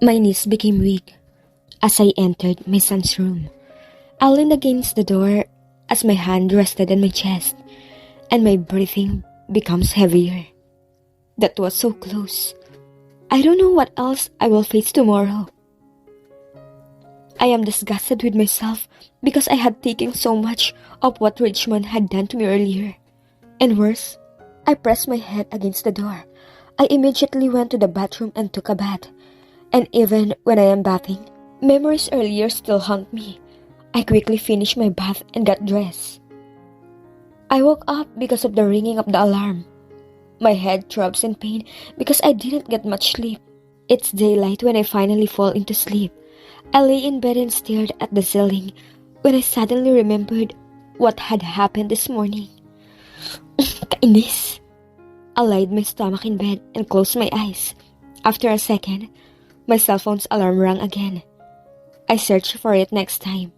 My knees became weak as I entered my son's room. I leaned against the door as my hand rested on my chest, and my breathing becomes heavier. That was so close. I don't know what else I will face tomorrow. I am disgusted with myself because I had taken so much of what Richmond had done to me earlier. And worse, I pressed my head against the door. I immediately went to the bathroom and took a bath. And even when I am bathing, memories earlier still haunt me. I quickly finished my bath and got dressed. I woke up because of the ringing of the alarm. My head throbs in pain because I didn't get much sleep. It's daylight when I finally fall into sleep. I lay in bed and stared at the ceiling when I suddenly remembered what had happened this morning. Kainis. I laid my stomach in bed and closed my eyes. After a second, my cell phone's alarm rang again. I searched for it next time.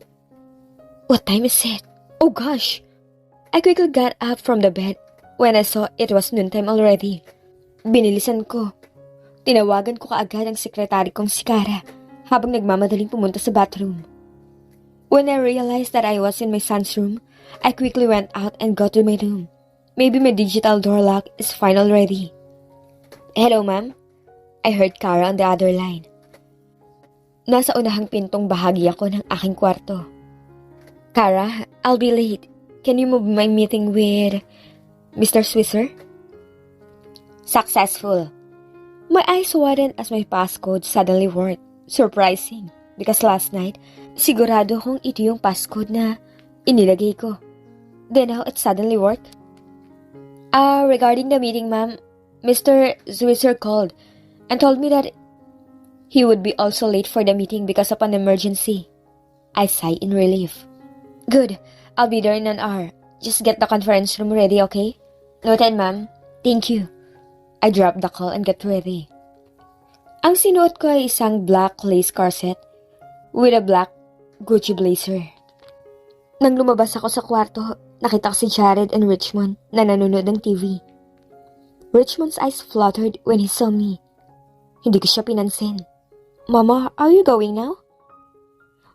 What time is it? Oh gosh! I quickly got up from the bed when I saw it was noontime already. Binilisan ko. Tinawagan ko kaagad ang sekretary kong si Kara habang nagmamadaling pumunta sa bathroom. When I realized that I was in my son's room, I quickly went out and got to my room. Maybe my digital door lock is fine already. Hello, ma'am? I heard Kara on the other line. Nasa unahang pintong bahagi ako ng aking kwarto. Kara, I'll be late. Can you move my meeting with Mr. Swisser? Successful. My eyes widened as my passcode suddenly worked. Surprising, because last night, sigurado kong ito yung passcode na inilagay ko. Then how it suddenly worked? Regarding the meeting, ma'am, Mr. Swisser called and told me that he would be also late for the meeting because of an emergency. I sigh in relief. Good, I'll be there in an hour. Just get the conference room ready, okay? Noted, ma'am. Thank you. I dropped the call and got ready. Ang sinuot ko ay isang black lace corset with a black Gucci blazer. Nang lumabas ako sa kwarto, nakita ko si Jared and Richmond na nanonood ng TV. Richmond's eyes fluttered when he saw me. Hindi ko siya pinansin. Mama, are you going now?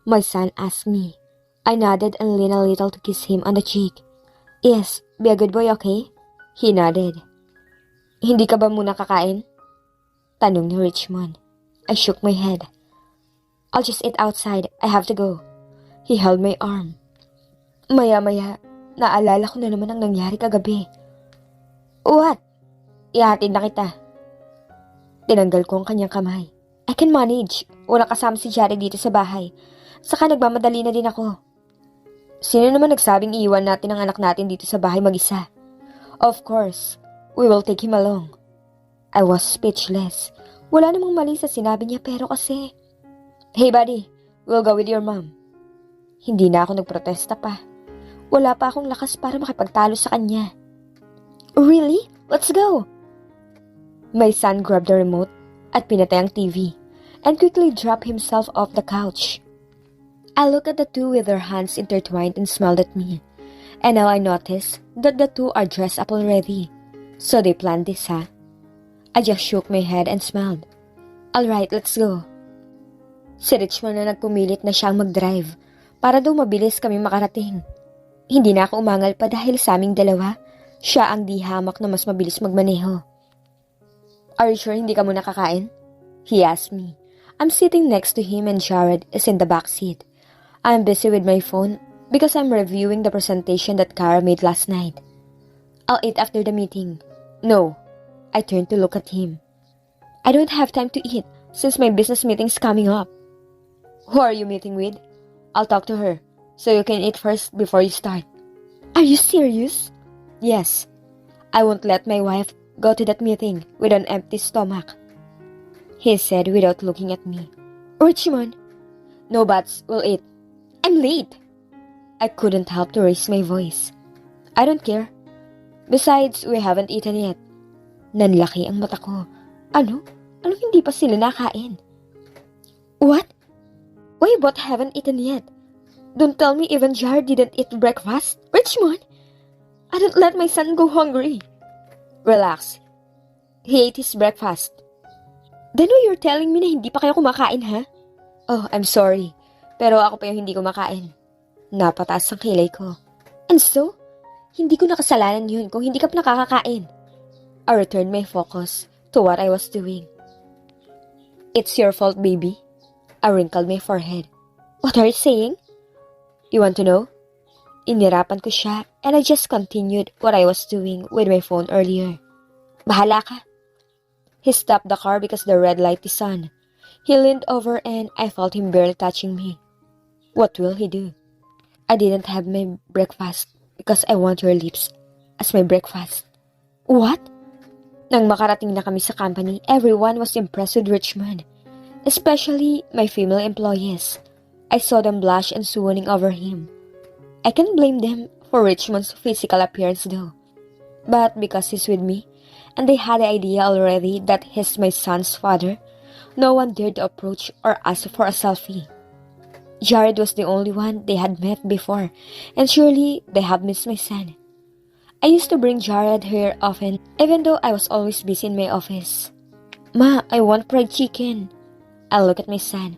My son asked me. I nodded and leaned a little to kiss him on the cheek. Yes, be a good boy, okay? He nodded. Hindi ka ba muna kakain? Tanong ni Richmond. I shook my head. I'll just eat outside. I have to go. He held my arm. Maya-maya, naalala ko na naman ang nangyari kagabi. What? Ihatid na kita. Tinanggal ko ang kanyang kamay. I can manage. Walang kasama si Jared dito sa bahay. Saka nagmamadali na din ako. Sino naman nagsabing iiwan natin ang anak natin dito sa bahay mag-isa? Of course, we will take him along. I was speechless. Wala namang mali sa sinabi niya pero kasi... Hey buddy, we'll go with your mom. Hindi na ako nagprotesta pa. Wala pa akong lakas para makipagtalo sa kanya. Really? Let's go! My son grabbed the remote at pinatay ang TV and quickly dropped himself off the couch. I looked at the two with their hands intertwined and smiled at me. And now I noticed that the two are dressed up already. So they planned this, huh? I just shook my head and smiled. Alright, let's go. Si Richmond na nagpumilit na siyang mag-drive para daw mabilis kami makarating. Hindi na ako umangal pa dahil sa aming dalawa, siya ang di hamak na mas mabilis magmaneho. Are you sure hindi ka muna kakain? He asked me. I'm sitting next to him and Jared is in the back seat. I'm busy with my phone because I'm reviewing the presentation that Kara made last night. I'll eat after the meeting. No. I turned to look at him. I don't have time to eat since my business meeting's coming up. Who are you meeting with? I'll talk to her so you can eat first before you start. Are you serious? Yes. I won't let my wife go to that meeting with an empty stomach. He said without looking at me. Richmond. No buts, we'll eat. I'm late. I couldn't help to raise my voice. I don't care. Besides, we haven't eaten yet. Nanlaki ang mata ko. Ano? Anong hindi pa sila nakain? What? Why you both haven't eaten yet? Don't tell me even Jared didn't eat breakfast. Richmond! I don't let my son go hungry. Relax. He ate his breakfast. Then why you're telling me na hindi pa kayo kumakain, ha? Oh, I'm sorry. Pero ako pa yung hindi kumakain. Napataas ang kilay ko. And so, hindi ko nakasalanan yun kung hindi ka pa nakakakain. I returned my focus to what I was doing. It's your fault, baby. I wrinkled my forehead. What are you saying? You want to know? Inirapan ko siya and I just continued what I was doing with my phone earlier. Bahala ka. He stopped the car because the red light is on. He leaned over and I felt him barely touching me. What will he do? I didn't have my breakfast because I want your lips as my breakfast. What? Nang makarating na kami sa company, everyone was impressed with Richmond, especially my female employees. I saw them blush and swooning over him. I can't blame them for Richmond's physical appearance though. But because he's with me, and they had the idea already that he's my son's father, no one dared to approach or ask for a selfie. Jared was the only one they had met before, and surely they have missed my son. I used to bring Jared here often, even though I was always busy in my office. Ma, I want fried chicken. I look at my son.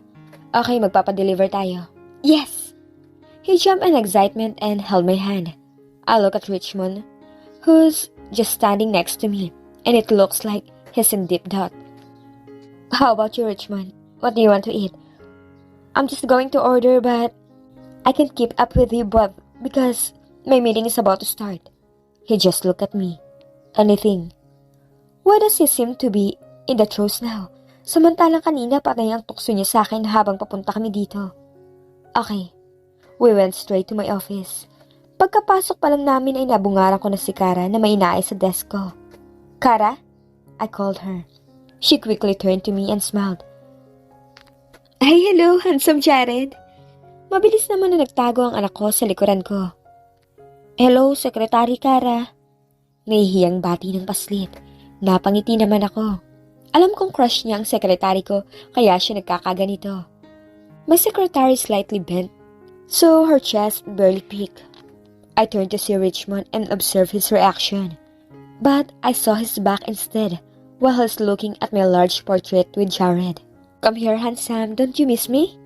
Okay, magpapadeliver tayo. Yes! He jumped in excitement and held my hand. I look at Richmond, who's just standing next to me, and it looks like he's in deep thought. How about you, Richmond? What do you want to eat? I'm just going to order, but I can't keep up with you both because my meeting is about to start. He just looked at me. Anything. Why does he seem to be in the throes now? Samantalang kanina patay ang tukso niya sa akin habang papunta kami dito. Okay. We went straight to my office. Pagkapasok pa lang namin ay nabungaran ko na si Kara na may inaay sa desk ko. Kara? I called her. She quickly turned to me and smiled. Ay, hello, handsome Jared. Mabilis naman na nagtago ang anak ko sa likuran ko. Hello, Secretary Kara. Nahihiyang bati ng paslit. Napangiti naman ako. Alam kong crush niya ang sekretary ko, kaya siya nagkakaganito. My secretary slightly bent, so her chest barely peeked. I turned to see Richmond and observed his reaction. But I saw his back instead, while he's looking at my large portrait with Jared. Come here, handsome, don't you miss me?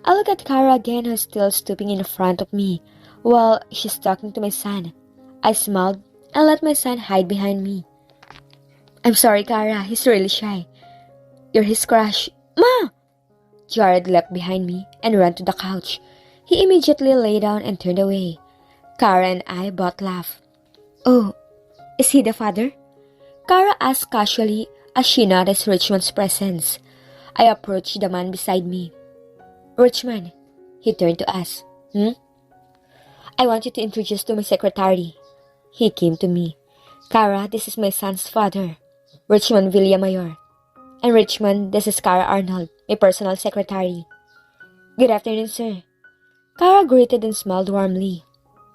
I look at Kara again, who's still stooping in front of me, while she's talking to my son. I smiled and let my son hide behind me. I'm sorry, Kara. He's really shy. You're his crush. Ma! Jared leapt behind me and ran to the couch. He immediately lay down and turned away. Kara and I both laughed. Oh, is he the father? Kara asked casually as she noticed Richmond's presence. I approached the man beside me. Richmond, he turned to us. I want you to introduce to my secretary. He came to me. Kara, this is my son's father, Roselyn Villamayor. And Richmond, this is Kara Arnold, my personal secretary. Good afternoon, sir. Kara greeted and smiled warmly.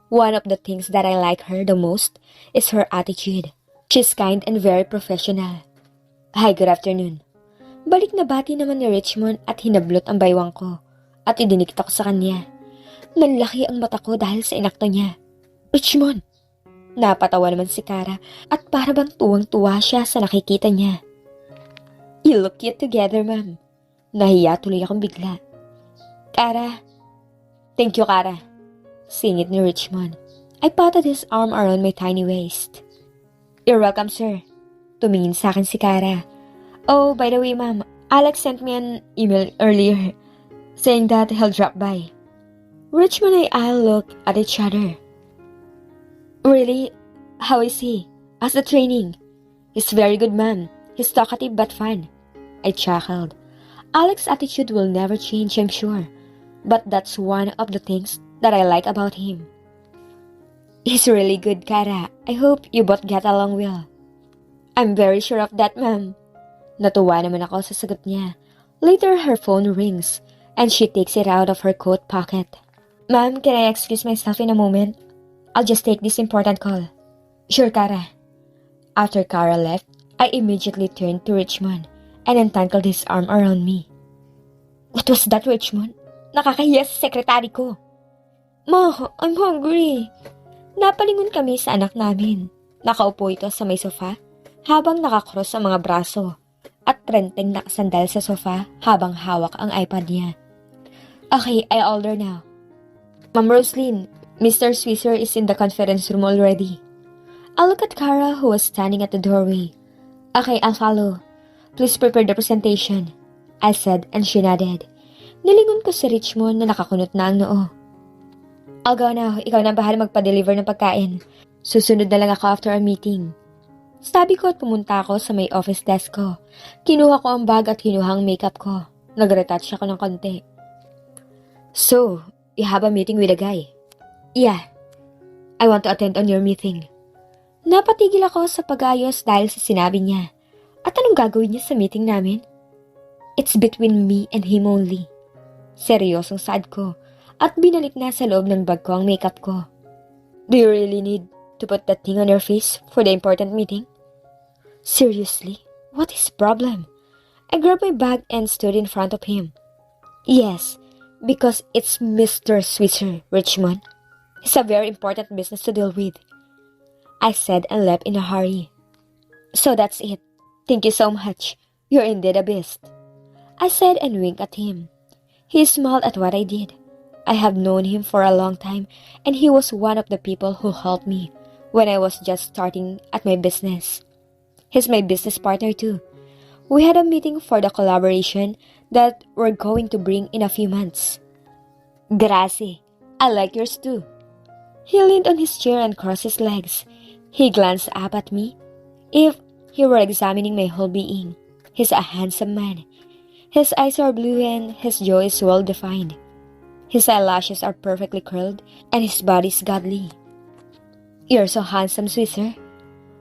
One of the things that I like her the most is her attitude. She's kind and very professional. Hi, good afternoon. Balik na bati naman ni Richmond at hinablot ang baywang ko at idinikta ko sa kanya. Nanlaki ang mata ko dahil sa inakto niya. Richmond! Napatawa naman si Kara at para bang tuwang-tuwa siya sa nakikita niya. You look cute together, ma'am. Nahiya tuloy akong bigla. Kara. Thank you, Kara. Singit ni Richmond. I patted his arm around my tiny waist. You're welcome, sir. Tumingin sa akin si Kara. Oh, by the way, ma'am, Alex sent me an email earlier saying that he'll drop by. Richmond and I looked at each other. Really? How is he? How's the training? He's very good, ma'am. He's talkative but fun. I chuckled. Alex's attitude will never change, I'm sure. But that's one of the things that I like about him. He's really good, Kara. I hope you both get along well. I'm very sure of that, ma'am. Natuwa naman ako sa sagot niya. Later, her phone rings, and she takes it out of her coat pocket. Ma'am, can I excuse myself in a moment? I'll just take this important call. Sure, Kara. After Kara left, I immediately turned to Richmond and entangled his arm around me. What was that, Richmond? Nakakahiya sa sekretary ko. Ma, I'm hungry. Napalingon kami sa anak namin. Nakaupo ito sa may sofa habang nakakross ang mga braso at trenteng nakasandal sa sofa habang hawak ang iPad niya. Okay, I order now. Ma'am Roselyn, Mr. Swisher is in the conference room already. I look at Kara who was standing at the doorway. Okay, I'll follow. Please prepare the presentation, I said and she nodded. Nilingon ko si Richmond na nakakunot na ang noo. I'll go now. Ikaw na bahala magpa-deliver ng pagkain. Susunod na lang ako after our meeting. Sabi ko at pumunta ako sa may office desk ko. Kinuha ko ang bag at hinuhang makeup ko. Nag-retouch ako ng konti. So, you have a meeting with a guy? Yeah. I want to attend on your meeting. Napatigil ako sa pag-ayos dahil sa sinabi niya. At anong gagawin niya sa meeting namin? It's between me and him only. Seryosong saad ko at binalik na sa loob ng bag ko ang makeup ko. Do you really need to put that thing on your face for the important meeting? Seriously? What is the problem? I grabbed my bag and stood in front of him. Yes, because it's Mr. Swisher, Richmond. It's a very important business to deal with, I said and left in a hurry. So that's it. Thank you so much. You're indeed a beast, I said and winked at him. He smiled at what I did. I have known him for a long time and he was one of the people who helped me when I was just starting at my business. He's my business partner too. We had a meeting for the collaboration that we're going to bring in a few months. Grazie. I like yours too. He leaned on his chair and crossed his legs. He glanced up at me. If he were examining my whole being, he's a handsome man. His eyes are blue and his jaw is well defined. His eyelashes are perfectly curled and his body is godly. You're so handsome, Swisher.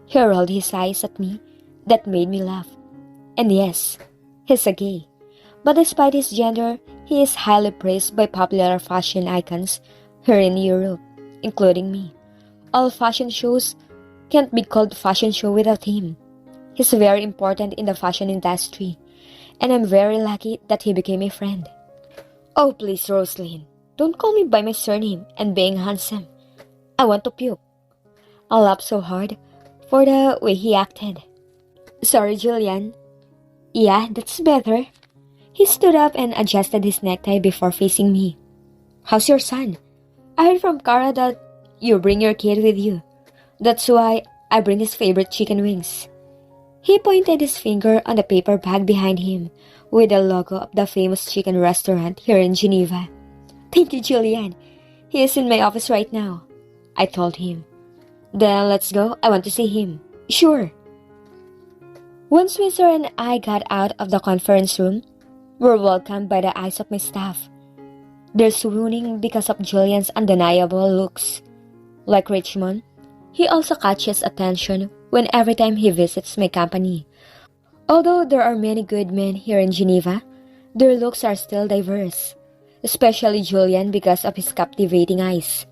He rolled his eyes at me. That made me laugh. And yes, he's a gay. But despite his gender, he is highly praised by popular fashion icons here in Europe, including me. All fashion shows can't be called fashion show without him. He's very important in the fashion industry, and I'm very lucky that he became a friend. Oh, please, Roselyn, don't call me by my surname and being handsome. I want to puke. I laughed so hard for the way he acted. Sorry, Julian. Yeah, that's better. He stood up and adjusted his necktie before facing me. How's your son? I heard from Kara that you bring your kid with you. That's why I bring his favorite chicken wings. He pointed his finger on the paper bag behind him with the logo of the famous chicken restaurant here in Geneva. Thank you, Julian. He is in my office right now, I told him. Then let's go. I want to see him. Sure. Once Swisher and I got out of the conference room, we were welcomed by the eyes of my staff. They're swooning because of Julian's undeniable looks. Like Richmond, he also catches attention when every time he visits my company. Although there are many good men here in Geneva, their looks are still diverse, especially Julian because of his captivating eyes.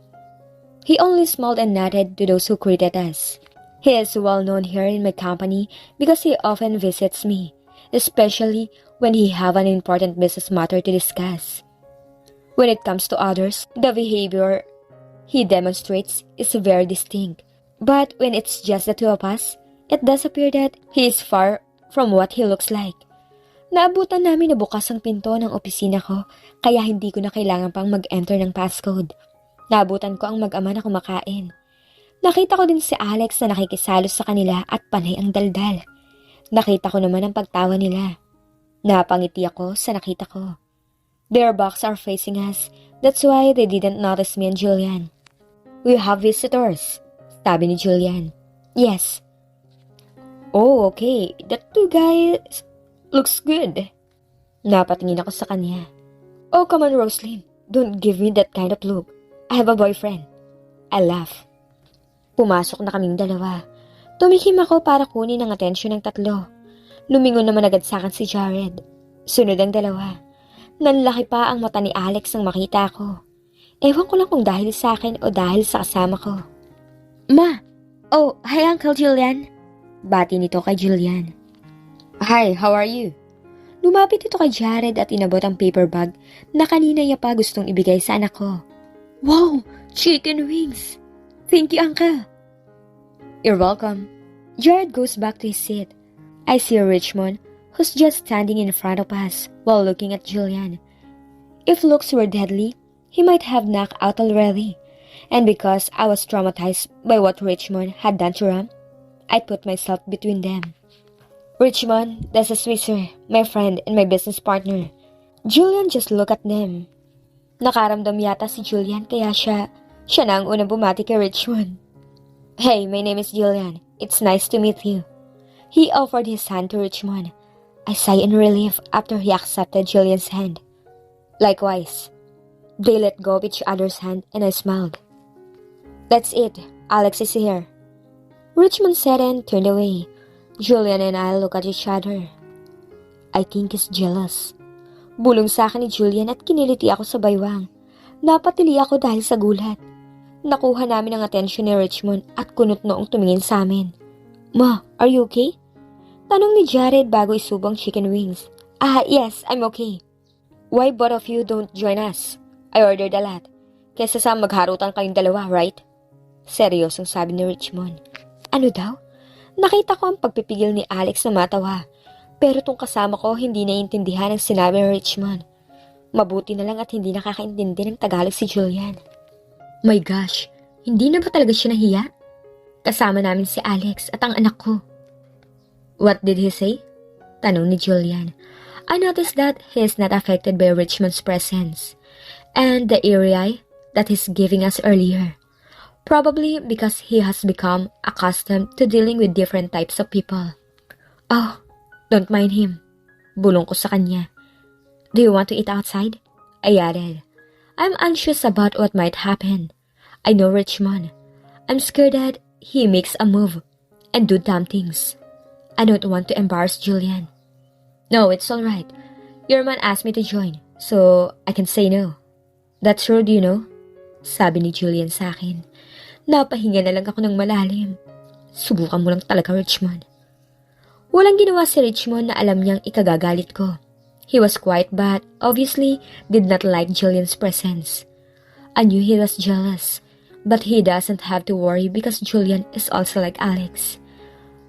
He only smiled and nodded to those who greeted us. He is well known here in my company because he often visits me, especially when he have an important business matter to discuss. When it comes to others, the behavior he demonstrates is very distinct. But when it's just the two of us, it does appear that he is far from what he looks like. Naabutan namin na bukas ang pinto ng opisina ko, kaya hindi ko na kailangan pang mag-enter ng passcode. Naabutan ko ang mag-ama na kumakain. Nakita ko din si Alex na nakikisalos sa kanila at panay ang daldal. Nakita ko naman ang pagtawa nila. Napangiti ako sa nakita ko. Their backs are facing us, that's why they didn't notice me and Julian. We have visitors, sabi ni Julian. Yes. Oh, okay. That two guys looks good. Napatingin ako sa kanya. Oh, come on, Roselyn. Don't give me that kind of look. I have a boyfriend. I laugh. Pumasok na kaming dalawa. Tumikim ako para kunin ang atensyon ng tatlo. Lumingon naman agad sa akin si Jared. Sunod ang dalawa. Nanlaki pa ang mata ni Alex nang makita ko. Ewan ko lang kung dahil sa akin o dahil sa kasama ko. Ma! Oh, hi Uncle Julian. Bati nito kay Julian. Hi, how are you? Lumapit ito kay Jared at inabot ang paper bag na kanina niya pa gustong ibigay sa anak ko. Wow! Chicken wings! Thank you, Uncle. You're welcome. Jared goes back to his seat. I see Richmond, who's just standing in front of us while looking at Julian. If looks were deadly, he might have knocked out already. And because I was traumatized by what Richmond had done to Ram, I put myself between them. Richmond, this is Swisser, my friend and my business partner. Julian just looked at them. Nakaramdam yata si Julian kaya siya na ang unang bumati kay Richmond. Hey, my name is Julian. It's nice to meet you. He offered his hand to Richmond. I sighed in relief after he accepted Julian's hand. Likewise, they let go of each other's hand and I smiled. That's it. Alex is here. Richmond said and turned away. Julian and I looked at each other. I think he's jealous. Bulong sa akin ni Julian at kiniliti ako sa baywang. Napatili ako dahil sa gulat. Nakuha namin ang atensyon ni Richmond at kunot noong tumingin sa amin. Ma, are you okay? Tanong ni Jared bago isubong chicken wings. Yes, I'm okay. Why both of you don't join us? I ordered a lot. Kesa sa magharutan kayong dalawa, right? Seryosong sabi ni Richmond. Ano daw? Nakita ko ang pagpipigil ni Alex na matawa. Pero tong kasama ko hindi naiintindihan ang sinabi ni Richmond. Mabuti na lang at hindi nakakaintindi ng Tagalog si Julian. My gosh, hindi na ba talaga siya nahiya? Kasama namin si Alex at ang anak ko. What did he say? Tanong ni Julian. I noticed that he is not affected by Richmond's presence and the eerie eye that he's giving us earlier. Probably because he has become accustomed to dealing with different types of people. Oh, don't mind him. Bulong ko sa kanya. Do you want to eat outside? I added. I'm anxious about what might happen. I know Richmond. I'm scared that he makes a move and do dumb things. I don't want to embarrass Julian. No, it's alright. Your man asked me to join, so I can say no. That's rude, you know? Sabi ni Julian sa akin. Napahinga na lang ako ng malalim. Subukan mo lang talaga, Richmond. Walang ginawa si Richmond na alam niyang ikagagalit ko. He was quiet but obviously did not like Julian's presence. I knew he was jealous, but he doesn't have to worry because Julian is also like Alex.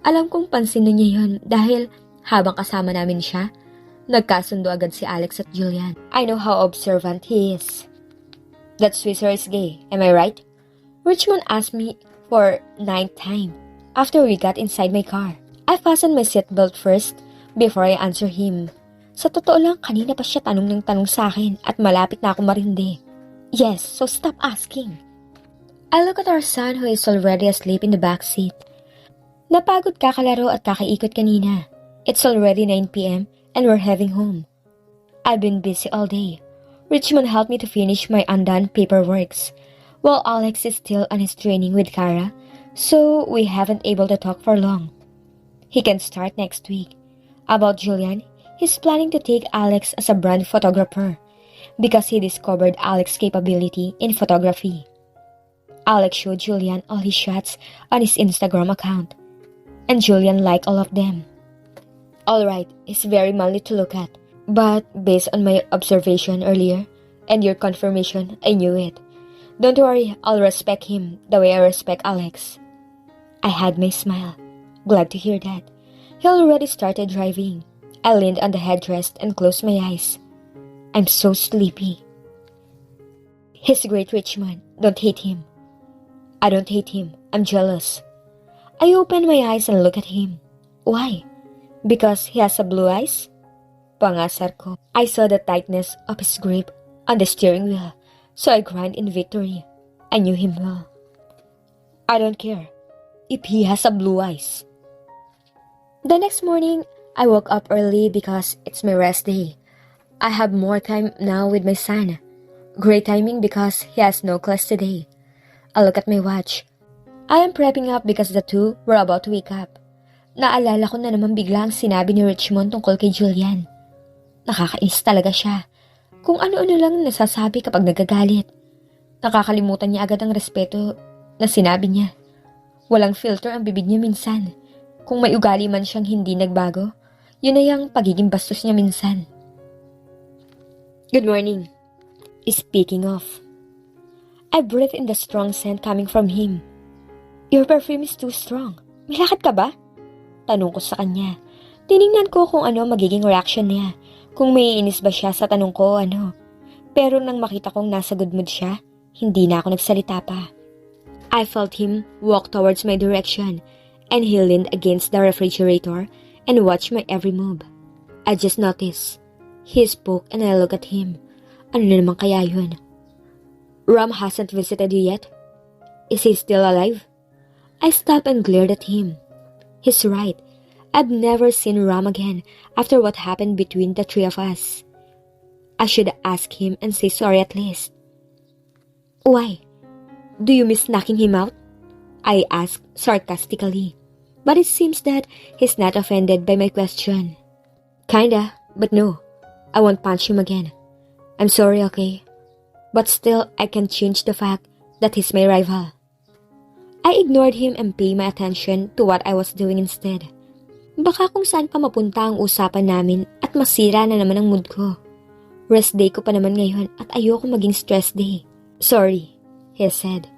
Alam kong pansin na niya yun dahil habang kasama namin siya, nagkasundo agad si Alex at Julian. I know how observant he is. That Swisser is gay, am I right? Richmond asked me for ninth time after we got inside my car. I fastened my seatbelt first before I answer him. Sa totoo lang, kanina pa siya tanong ng tanong sa akin at malapit na ako marindi. Yes, so stop asking. I look at our son who is already asleep in the back seat. Napagod kakalaro at kakaikot kanina. It's already 9 p.m. and we're heading home. I've been busy all day. Richmond helped me to finish my undone paperworks, while Alex is still on his training with Kara, so we haven't able to talk for long. He can start next week. About Julian, he's planning to take Alex as a brand photographer because he discovered Alex's capability in photography. Alex showed Julian all his shots on his Instagram account, and Julian liked all of them. Alright, it's very manly to look at, but based on my observation earlier and your confirmation, I knew it. Don't worry, I'll respect him the way I respect Alex. I had my smile. Glad to hear that. He already started driving. I leaned on the headrest and closed my eyes. I'm so sleepy. He's great, Richmond. Don't hate him. I don't hate him. I'm jealous. I opened my eyes and looked at him. Why? Because he has a blue eyes? Pangasar ko. I saw the tightness of his grip on the steering wheel. So I grinned in victory. I knew him well. I don't care if he has a blue eyes. The next morning, I woke up early because it's my rest day. I have more time now with my son. Great timing because he has no class today. I look at my watch. I am prepping up because the two were about to wake up. Naalala ko na naman bigla ang sinabi ni Richmond tungkol kay Julian. Nakakainis talaga siya. Kung ano-ano lang nasasabi kapag nagagalit. Nakakalimutan niya agad ang respeto na sinabi niya. Walang filter ang bibig niya minsan. Kung may ugali man siyang hindi nagbago, yun na yung pagiging bastos niya minsan. Good morning. Speaking of, I breathed in the strong scent coming from him. Your perfume is too strong. May lakad ka ba? Tanong ko sa kanya. Tiningnan ko kung ano magiging reaction niya, kung may inis ba siya sa tanong ko ano. Pero nang makita kong nasa good mood siya, hindi na ako nagsalita pa. I felt him walk towards my direction and he leaned against the refrigerator and watched my every move. I just noticed. He spoke and I looked at him. Ano na naman kaya yun? Ram hasn't visited you yet? Is he still alive? I stopped and glared at him. He's right. I've never seen Ram again after what happened between the three of us. I should ask him and say sorry at least. Why? Do you miss knocking him out? I asked sarcastically. But it seems that he's not offended by my question. Kinda, but no. I won't punch him again. I'm sorry, okay? But still, I can't change the fact that he's my rival. I ignored him and paid my attention to what I was doing instead. Baka kung saan pa mapunta ang usapan namin at masira na naman ang mood ko. Rest day ko pa naman ngayon at ayoko maging stress day. Sorry, he said.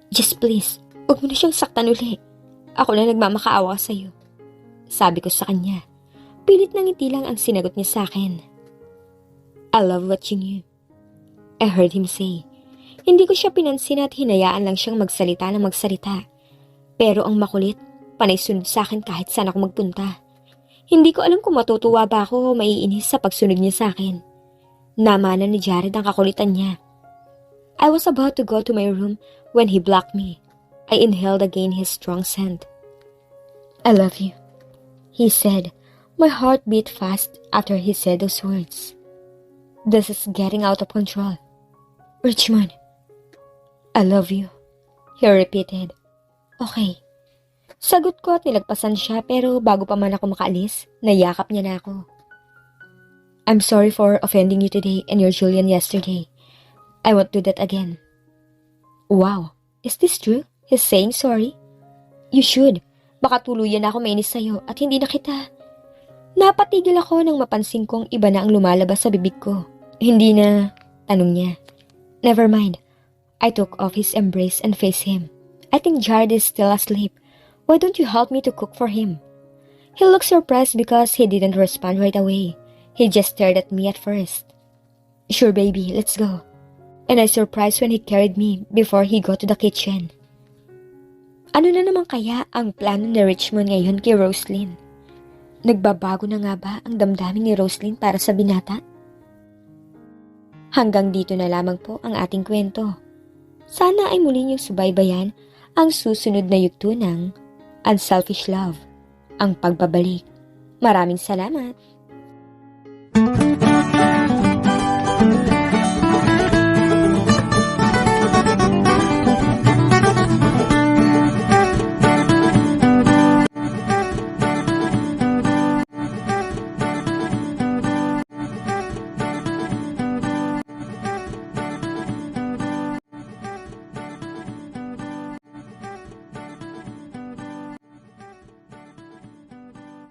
Just please, huwag mo na siyang saktan uli. Ako na nagmamakaawa sa'yo. Sabi ko sa kanya. Pilit na ngiti lang ang sinagot niya sa akin. I love watching you. I heard him say. Hindi ko siya pinansin at hinayaan lang siyang magsalita ng magsalita. Pero ang makulit, panay sunod sa akin kahit saan ako magpunta. Hindi ko alam kung matutuwa ba ako o maiinis sa pagsunod niya sa akin. Namana ni Jared ang kakulitan niya. I was about to go to my room when he blocked me. I inhaled again his strong scent. I love you, he said. My heart beat fast after he said those words. This is getting out of control. Richmond, I love you, he repeated. Okay. Sagot ko at nilagpasan siya pero bago pa man ako makaalis, nayakap niya na ako. I'm sorry for offending you today and your Julian yesterday. I won't do that again. Wow, is this true? He's saying sorry? You should. Baka tuluyan na ako mainis sa'yo at hindi na kita. Napatigil ako nang mapansin kong iba na ang lumalabas sa bibig ko. Hindi na, tanong niya. Never mind. I took off his embrace and faced him. I think Jared is still asleep. Why don't you help me to cook for him? He looked surprised because he didn't respond right away. He just stared at me at first. Sure baby, let's go. And I surprised when he carried me before he got to the kitchen. Ano na naman kaya ang plano ni Richmond ngayon kay Roselyn? Nagbabago na nga ba ang damdamin ni Roselyn para sa binata? Hanggang dito na lamang po ang ating kwento. Sana ay muli niyong subaybayan ang susunod na yugto ng Unselfish Love, ang pagbabalik. Maraming salamat!